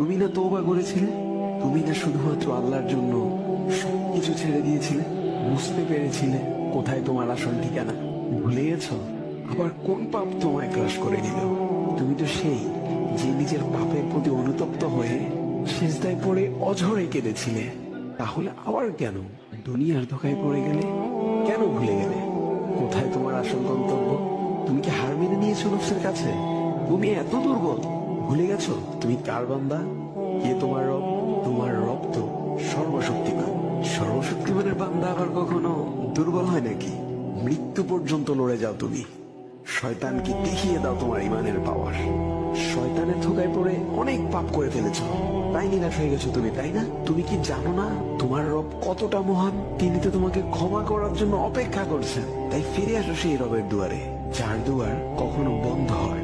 তুমি না তওবা করেছিলে? তুমি না শুধুমাত্র আল্লাহর জন্য সবকিছু ছেড়ে দিয়েছিলে? বুঝতে পেরেছিলে কোথায় তোমার আসল ঠিকানা? ভুলে গেছো? আবার কোন পাপ তোমায় ক্রাশ করে নিল? তুমি তো সেই যে নিজের পাপের প্রতি অনুতপ্ত হয়ে সিজদায় পড়ে অঝরে কেঁদেছিলে। তাহলে আবার কেন দুনিয়ার ধোকায় পড়ে গেলে? কেন ভুলে গেলে কোথায় তোমার আসল গন্তব্য? তুমি কি হার মেনে নিয়েছো নফসের কাছে? তুমি এত দুর্বল, ভুলে গেছো তুমি কার বান্দা? কে তোমার রব? তোমার রব তো সর্বশক্তিমান। সর্বশক্তিমানের বান্দা আবার কখনো দুর্বল হয় নাকি? মৃত্যু পর্যন্ত লড়ে যাও তুমি। শয়তানকে দেখিয়ে দাও তোমার ইমানের পাওয়ার। শয়তানের ধোকায় পড়ে অনেক পাপ করে ফেলেছো, তাই নিরাশ হয়ে গেছো তুমি, তাই না? তুমি কি জানো না তোমার রব কতটা মহান? তিনি তো তোমাকে ক্ষমা করার জন্য অপেক্ষা করছেন। তাই ফিরে আসো সেই রবের দুয়ারে, যার দুয়ার কখনো বন্ধ হয়